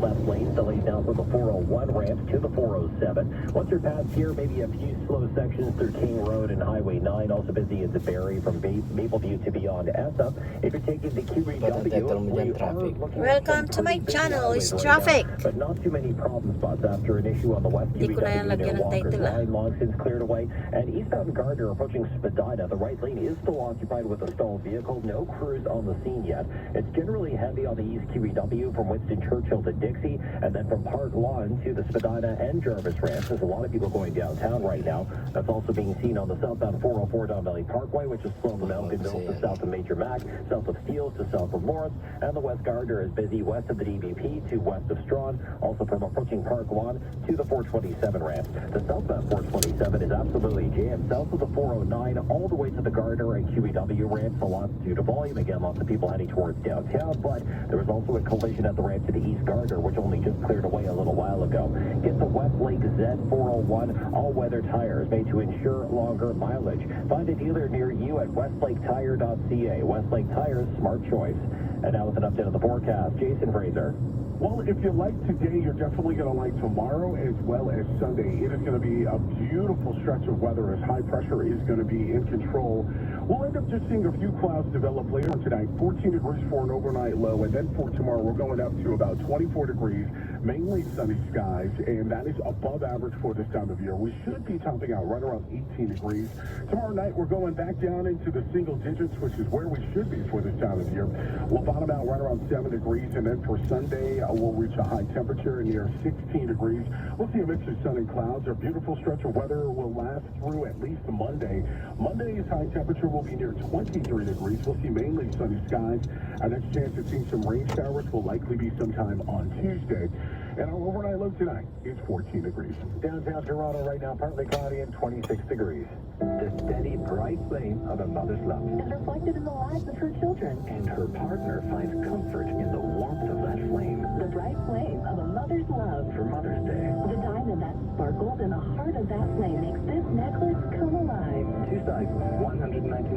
left lanes, delays now from the 401 ramp to the 407. Once you're past here, maybe a few slow sections through King Road and Highway 9. Also busy into Barrie from Mapleview to beyond ESSA. If you're taking the QEW, welcome to my channel, it's traffic. But not too many problem spots after an issue on the west QEW near Walker's line. Long since cleared away. And eastbound Gardner approaching Spadina, the right lane is still occupied with a stalled vehicle. No crews on the scene yet. It's generally heavy on the east QEW from Winston Churchill to Dixie, and then from Park Lawn to the Spadina and Jarvis ramps. There's a lot of people going downtown right now. That's also being seen on the southbound 404 Don Valley Parkway, which is slow from Elgin Mills to south of Major Mac, south of Steeles to south of Lawrence, and the west Gardner is busy west of the DVP to west of Strawn, also from approaching Park Lawn to the 427 ramp. The southbound 427 is absolutely jammed south of the 409 all the way to the Gardner and QEW ramps. A lot due to volume. Again, lots of people heading towards downtown, but there was also a collision at the ramp to the east Gardner, which only just cleared away a little while ago. Get the Westlake Z401 all-weather tires made to ensure longer mileage. Find a dealer near you at westlaketire.ca. Westlake Tires, smart choice. And now with an update of the forecast, Jason Fraser. Well, if you like today, you're definitely going to like tomorrow as well as Sunday. It is going to be a beautiful stretch of weather as high pressure is going to be in control. We'll end up just seeing a few clouds develop later on tonight. 14 degrees for an overnight low, and then for tomorrow, we're going up to about 24 degrees, mainly sunny skies, and that is above average for this time of year. We should be topping out right around 18 degrees. Tomorrow night, we're going back down into the single digits, which is where we should be for this time of year. We'll bottom out right around 7 degrees, and then for Sunday, we'll reach a high temperature near 16 degrees. We'll see a mix of sun and clouds. Our beautiful stretch of weather will last through at least Monday. Monday's high temperature will be near 23 degrees. We'll see mainly sunny skies. Our next chance of seeing some rain showers will likely be sometime on Tuesday. And our overnight low tonight is 14 degrees. Downtown Toronto right now, partly cloudy and 26 degrees. The steady, bright flame of a mother's love. Is reflected in the lives of her children. And her partner finds comfort in the warmth of that flame. The bright flame of a mother's love. For Mother's Day. The diamond that sparkles in the heart of that flame makes this necklace come alive. Two sizes, $199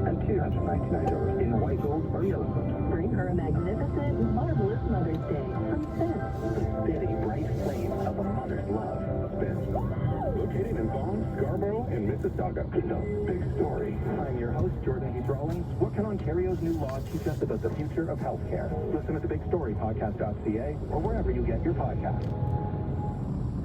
and $299 in white gold or yellow gold. Bring her a magnificent, marvelous Mother's Day from Spence. The steady, bright flame of a mother's love. Spence. Located in Vaughan, Scarborough, and Mississauga. The Big Story. I'm your host, Jordan Hayes Rawlings. What can Ontario's new law teach us about the future of healthcare? Listen at the Big Story podcast.ca or wherever you get your podcasts.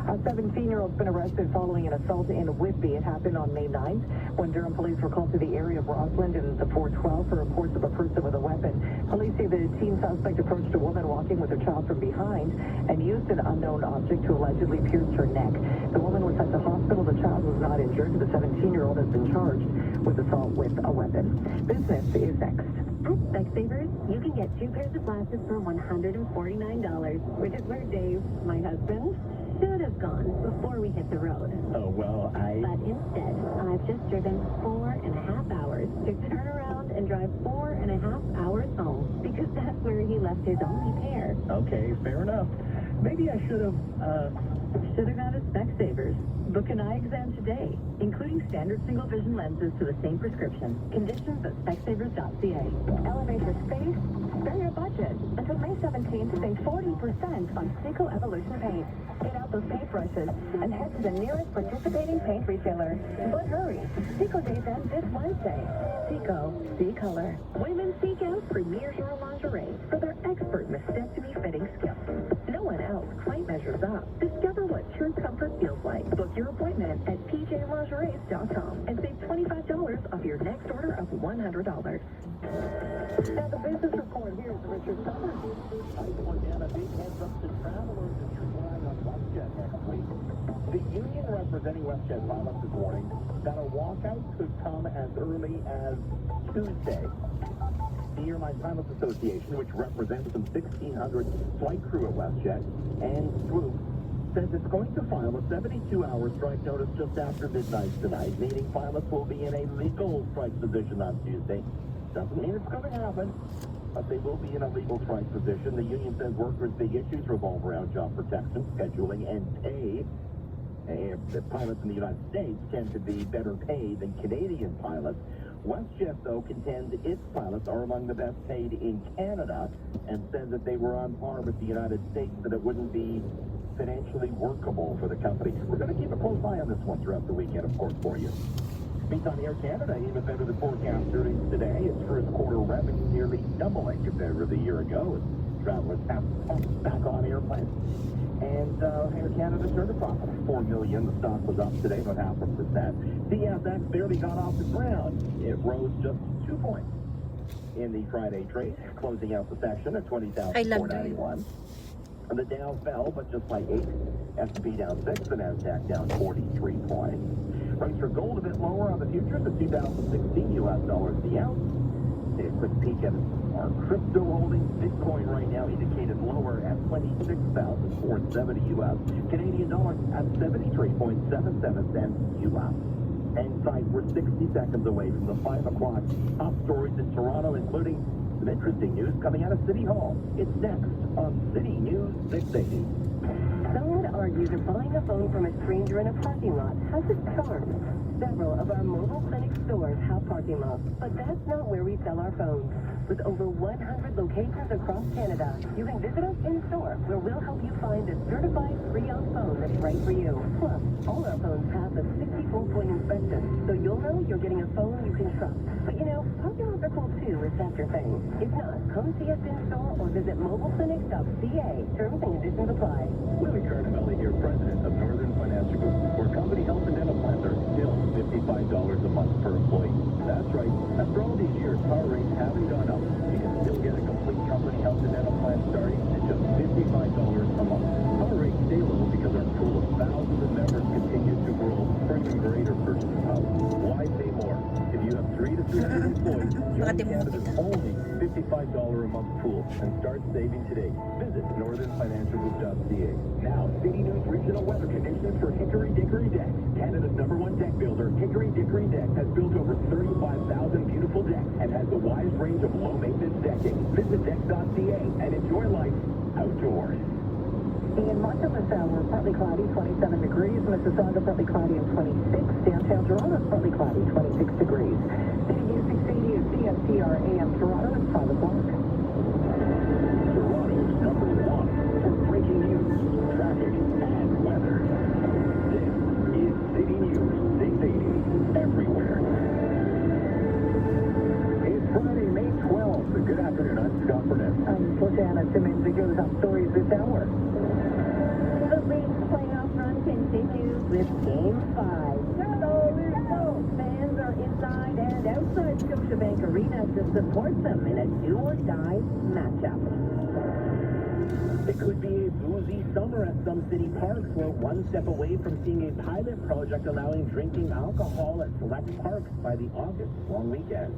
A 17-year-old's been arrested following an assault in Whitby. It happened on May 9th when Durham police were called to the area of Rossland and the 412 for reports of a person with a weapon. Police say the teen suspect approached a woman walking with her child from behind and used an unknown object to allegedly pierce her neck. The woman was sent to hospital. The child was not injured. The 17-year-old has been charged with assault with a weapon. Business is next. At Specsavers, you can get 2 pairs of glasses for $149, which is where Dave, my husband, should have gone before we hit the road. Oh, well, But instead, I've just driven 4.5 hours to turn around and drive 4.5 hours home because that's where he left his only pair. Okay, fair enough. Maybe I should have, Should have gone to Specsavers. Book an eye exam today, including standard single vision lenses to the same prescription. Conditions at specsavers.ca. Elevate your space, spare your budget. Until May 17th, save 40% on Seco Evolution paint. Get out those paintbrushes and head to the nearest participating paint retailer. But hurry, Seco Days end this Wednesday. Seco, see color. Women seek out Premier Hero Lingerie for their expert mastectomy fitting skills. No one else quite measures up. Discover what true comfort feels like. Book your appointment at pjlingeries.com and save $25 off your next order of $100. Now the business report, here's Richard Summers. Again, a big heads up to travelers if you're flying on WestJet next week. The union representing WestJet pilots is warning that a walkout could come as early as Tuesday. The Airline Pilots Association, which represents some 1,600 flight crew at WestJet and Swoop, says it's going to file a 72-hour strike notice just after midnight tonight, meaning pilots will be in a legal strike position on Tuesday. Doesn't mean it's going to happen, but they will be in a legal strike position. The union says workers' big issues revolve around job protection, scheduling, and pay. The pilots in the United States tend to be better paid than Canadian pilots. WestJet, though, contends its pilots are among the best paid in Canada and says that they were on par with the United States, that it wouldn't be financially workable for the company. We're going to keep a close eye on this one throughout the weekend, of course, for you. Meantime, Air Canada even better than forecast earnings today. Its first quarter revenue nearly doubling compared with a year ago. Travelers have pumped back on airplanes. And Air Canada turned a profit of $4 million. The stock was up today about 0.5%. CSX barely got off the ground. It rose just 2 points in the Friday trade, closing out the session at 20,491. And the Dow fell, but just by 8. S&P down 6, the Nasdaq down 43 points. Price for gold a bit lower on the futures at $2,016 the ounce. Take a quick peek at our crypto holdings. Bitcoin right now indicated lower at $26,470 Canadian dollar at 73.77 cents In sight, we're 60 seconds away from the 5 o'clock top stories in Toronto, including some interesting news coming out of City Hall. It's next on City News 680. Some would argue that buying a phone from a stranger in a parking lot has its charm. Several of our mobile clinic stores have parking lots, but that's not where we sell our phones. With over 100 locations across Canada, you can visit us in store, where we'll help you find the certified pre-owned phone that's right for you. Plus, all our phones pass a 64-point inspection, so you'll know you're getting a phone you can trust. But you know, parking lots are cool too, if that's your thing. If not, come see us in store or visit mobileclinic.ca. Terms and conditions apply. Louis Cardinelli here, president of Northern Financial Group, where company health and dental plans are still $55 a month per employee. That's right. After all these years, car rates haven't gone up. You can still get a complete company health and dental plan starting at just $55 a month. Car rates stay low because our pool of thousands of members continues to grow for even greater purchasing power. Why pay more? If you have 3 to 300 employees, Jhane Canada's only $55 a month pool, and start saving today. Visit northernfinancialgroup.ca. Now, City News regional weather conditions for Hickory Dickory Deck. Canada's #1 deck builder, Hickory Dickory Deck, has built over 35,000 beautiful decks and has the widest range of low-maintenance decking. Visit deck.ca and enjoy life outdoors. In much of the south, we're partly cloudy, 27 degrees. Mississauga, partly cloudy and 26. Downtown Toronto, partly cloudy, 26 degrees. City News 680 is CFTR AM Toronto. It's 5 o'clock. Toronto's #1 for breaking news, traffic, and weather. This is City News 680 everywhere. It's Friday, May 12th. Good afternoon. I'm Scott Burnett. I'm Josiana Simmons. It goes up stories this hour. The Leafs playoff run continues with Game 5. Fans are inside and outside Scotiabank Arena to support them in a do-or-die matchup. It could be a boozy summer at some city parks. We're one step away from seeing a pilot project allowing drinking alcohol at select parks by the August long weekend.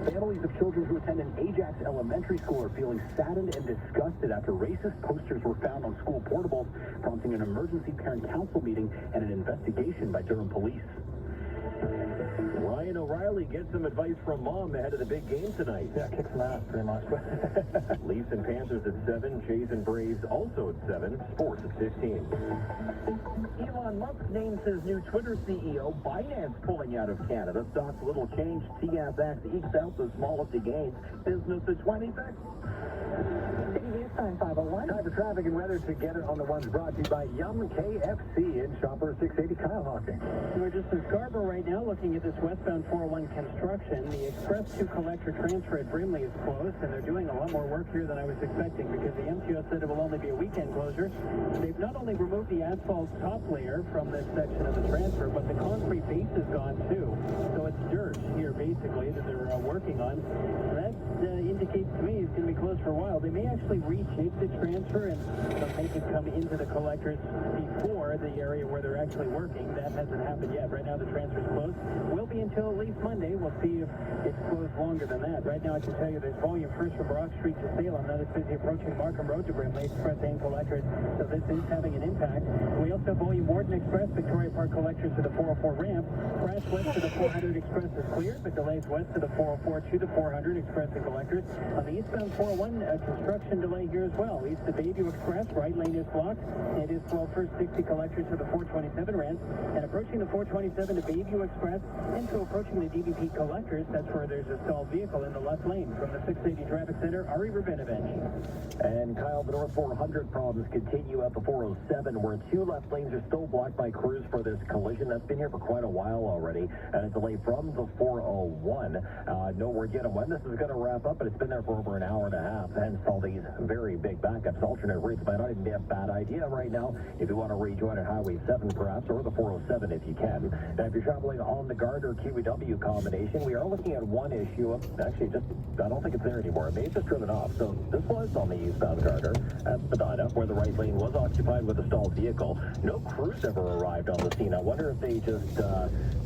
Families of children who attend an Ajax elementary school are feeling saddened and disgusted after racist posters were found on school portables, prompting an emergency parent council meeting and an investigation by Durham police. Ryan O'Reilly gets some advice from mom ahead of the big game tonight. Yeah, kick some ass, pretty much. Leafs and Panthers at 7, Jays and Braves also at 7, sports at 15. Elon Musk names his new Twitter CEO, Binance pulling out of Canada. Stocks little change, TSX ekes out the smallest of gains, business at 26. City News time 5:01. Time for traffic and weather together on the ones brought to you by Yum KFC in Shopper 680. Kyle Hawking. We're just in Scarborough right now looking at this westbound 401 construction. The Express 2 collector transfer at Brimley is closed, and they're doing a lot more work here than I was expecting because the MTO said it will only be a weekend closure. They've not only removed the asphalt top layer from this section of the transfer, but the concrete base is gone too. So it's dirt here basically that they're working on. That indicates to me it's going to be closed for a while. They may actually reshape the transfer and make it come into the collectors before the area where they're actually working. That hasn't happened yet. Right now the transfer's closed. Will be until at least Monday. We'll see if it's closed longer than that. Right now I can tell you there's volume first from Brock Street to Salem. That is busy approaching Markham Road to Brimley Express and collectors. So this is having an impact. We also have volume Warden Express, Victoria Park collectors to the 404 ramp. Crash west to the 400 Express is cleared, but delays west to the 404 to the 400 Express and collectors. On the eastbound 401, construction delay here as well. East of Bayview Express, right lane is blocked. It is slow for 60 collectors to the 427 ramp. And approaching the 427 to Bayview Express, and so approaching the DBP collectors, that's where there's a stalled vehicle in the left lane. From the 680 Traffic Center, Ari Rabinovich. And Kyle, the North 400 problems continue at the 407, where two left lanes are still blocked by crews for this collision. That's been here for quite a while already. And a delay from the 401. No word yet on when this is going to wrap up, but it's been there for over an hour and a half. Hence all these very big backups. Alternate routes might not even be a bad idea right now if you want to rejoin at Highway 7 perhaps, or the 407 if you can. Now, if you're traveling on the Gardner QEW combination, we are looking at one issue of, actually just, I don't think it's there anymore. It may have just driven off. So this was on the eastbound Gardner at Spadina, where the right lane was occupied with a stalled vehicle. No crews ever arrived on the scene. I wonder if they just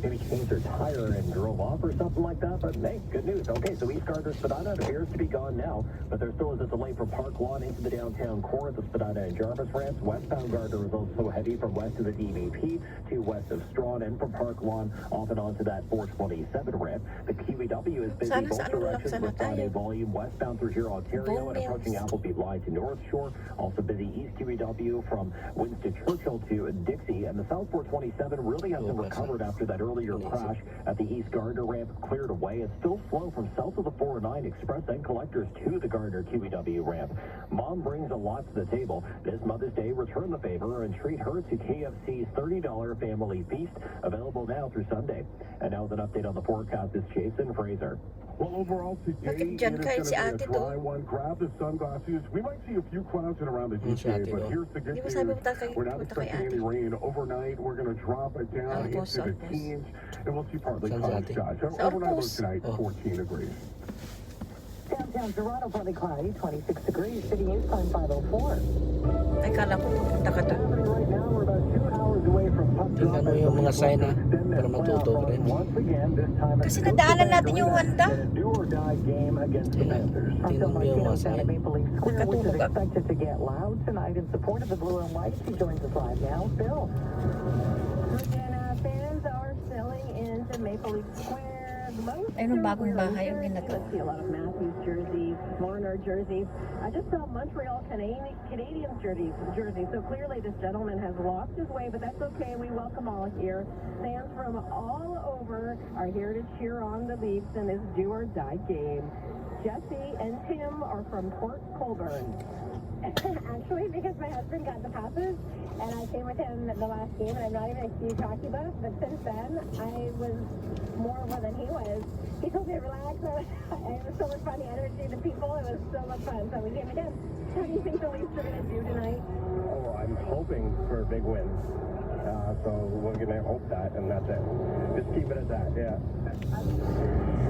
maybe changed their tire and drove off or something like that. But hey, good news. Okay, so East Gardner Spadina appears to be gone now, but there still is a delay from Park Lawn into the downtown core of the Spadina and Jarvis ramps. Westbound Gardner is also heavy from west of the DVP to west of Strawn, and from Park Lawn off and onto that 427 ramp. The QEW is busy both directions with Friday volume westbound through here, Ontario, and approaching Appleby line to North Shore. Also busy East QEW from Winston Churchill to Dixie, and the South 427 really hasn't recovered after that earlier crash at the East Gardner ramp cleared away. It's still slow from south of the 409 Express and collectors to the Gardner QEW ramp. Mom brings a lot to the table. This Mother's Day, return the favor and treat her to KFC's $30 family feast, available now through Sunday. And now with an update on the forecast is Jason Fraser. Well, overall today, Bakit it dyan is kayo going to si be a ate dry to? one. Grab the sunglasses. We might see a few clouds in around the GTA, but here's the good Di ba news. sabi mo tayo We're not punta kay expecting any ate? rain overnight. We're going to drop it down into the teens, and we'll see partly cloudy skies. So overnight low tonight, 14 degrees. Downtown Toronto, partly cloudy, 26 degrees. City News time 5:04. Ay, kala ko pupunta ka doon. Right now, we're about 2 hours away from puck drop. Tingnan mo yung mga sign para matuto ka rin. Kasi nadaanan natin yung Wanda. Do or die game against the Panthers. Tingnan mo yung mga sign. Maple Leaf Square, which is Nakatulog ako. expected to get loud tonight in support of the Blue and White. He joins us live now. Bill. Fans are filling into Maple Leaf Square. Most Ay, nung bagong bahay yung ginagawa. Let's see a lot of Matthews jerseys, Marner jerseys. I just saw Montreal Canadiens jerseys. So clearly this gentleman has lost his way, but that's okay. We welcome all here. Fans from all over are here to cheer on the Leafs in this do or die game. Jesse and Tim are from Port Colborne. Actually, because my husband got the passes, and I came with him the last game, and I'm not even a huge hockey buff, but since then, I was more than he was. He told me to relax, and it was so much fun. The energy, the people, it was so much fun. So we came again. How do you think the Leafs are going to do tonight? Oh, I'm hoping for a big win. So we're going to hope that, and that's it. Just keep it at that, yeah.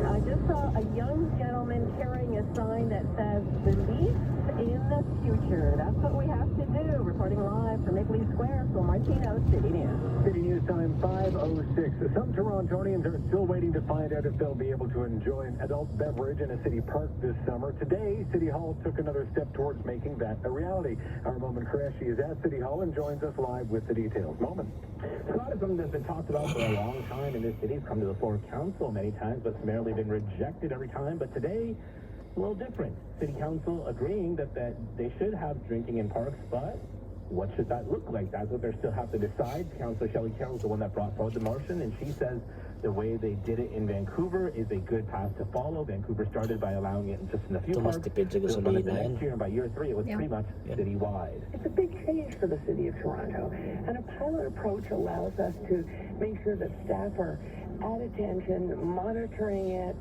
I just saw a young gentleman carrying a sign that says, "The Leafs in the future." That's what we have to do. Reporting live from Maple Leaf Square, Phil Martino, City News. City News time 5:06. Some Torontonians are still waiting to find out if they'll be able to enjoy an adult beverage in a city park this summer. Today, City Hall took another step towards making that a reality. Our Moment Qureshi is at City Hall and joins us live with the details. Moment. Scott is something that's been talked about for a long time in this city. It's come to the floor of council many times, but summarily been rejected every time. But today, a little different. City council agreeing that they should have drinking in parks, but what should that look like? That's what they still have to decide. Councilor Shelley Carroll is the one that brought forward the motion, and she says the way they did it in Vancouver is a good path to follow. Vancouver started by allowing it just in a few Tumas parks. tipid sa It was gasolina next yan. year, and by year 3, it was pretty much citywide. It's a big change for the city of Toronto, and a pilot approach allows us to make sure that staff are at attention, monitoring it,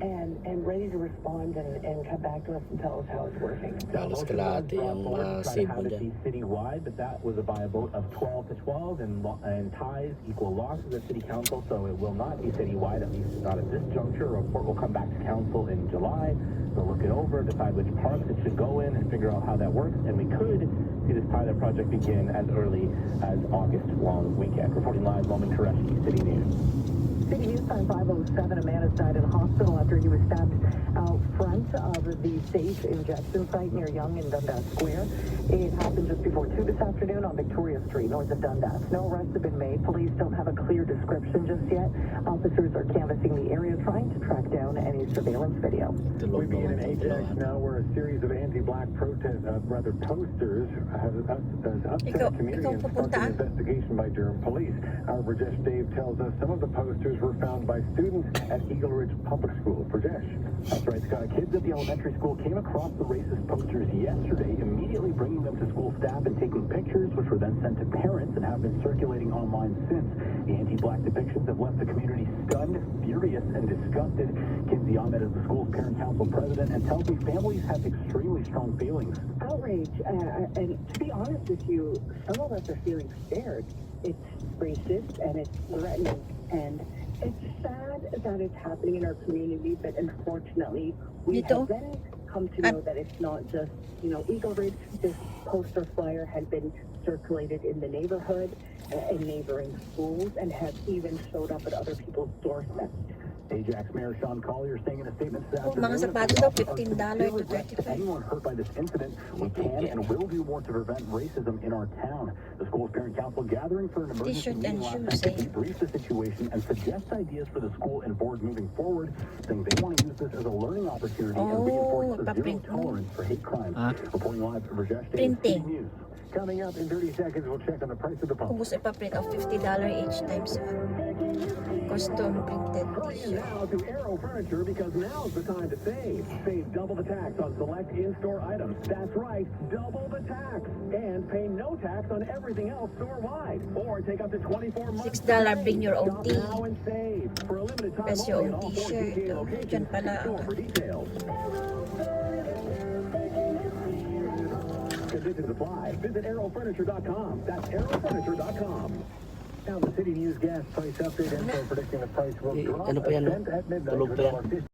and ready to respond and come back to us and tell us how it's working. Halos kalahati yung save mo dyan. Citywide, but that was by a vote of 12 to 12, and ties equal losses at City Council, so it will not be citywide, at least not at this juncture. A report will come back to Council in July. They'll look it over, decide which parks it should go in, and figure out how that works, and we could see this pilot project begin as early as August long weekend. Reporting live, Moment Qureshi, City News. City News time 5:07. A man has died in a hospital after he was stabbed out front of the safe injection site near Yonge and Dundas Square. It happened just before 342 this afternoon on Victoria Street, north of Dundas. No arrests have been made. Police don't have a clear description just yet. Officers are canvassing the area, trying to track down any surveillance video. We begin in Ajax now, where a series of anti-black posters has upset community and sparked an investigation by Durham police. Our Rajesh Dave tells us some of the posters were found by students at Eagle Ridge Public School. Rajesh. That's right, Scott. Kids at the elementary school came across the racist posters yesterday, immediately bringing them to school staff and taking pictures, which were then sent to parents and have been circulating online since. The anti-black depictions have left the community stunned, furious, and disgusted. Kinsey Ahmed is the school's parent council president and tells me families have extremely strong feelings. Outrage, and to be honest with you, some of us are feeling scared. It's racist and it's threatening, and it's sad that it's happening in our community, but unfortunately, we have then come to know that it's not just, Eagle Ridge. This poster flyer had been circulated in the neighborhood, in neighboring schools, and have even showed up at other people's doorsteps. Ajax Mayor Sean Collier saying in a statement this mga sapatos daw, $15 to $35. Anyone hurt by this incident, we can and will do more to prevent racism in our town. The school's parent council gathering for an emergency meeting last night to debrief the situation and suggest ideas for the school and board moving forward, saying they want to use this as a learning opportunity and reinforce the zero tolerance for hate crimes. Reporting live from Rajesh Dave, City News. Coming up in 30 seconds, we'll check on the price of the pump. Ubus ipaprint of $50 each times 1. Custom printed t-shirt. Now to Arrow Furniture, because now's the time to save. Save double the tax on select in-store items. That's right, double the tax. And pay no tax on everything else store-wide. Or take up to 24 months. $6, bring your own tea. Now and save. For a limited time Plus your only own at all 4 t-shirt. GTA locations. Diyan pala. Store for details. Conditions apply. Visit arrowfurniture.com. That's arrowfurniture.com. Now the City News gas price update info predicting the price will drop ano pa yan, a cent at midnight tulog to pa yan. $1.50.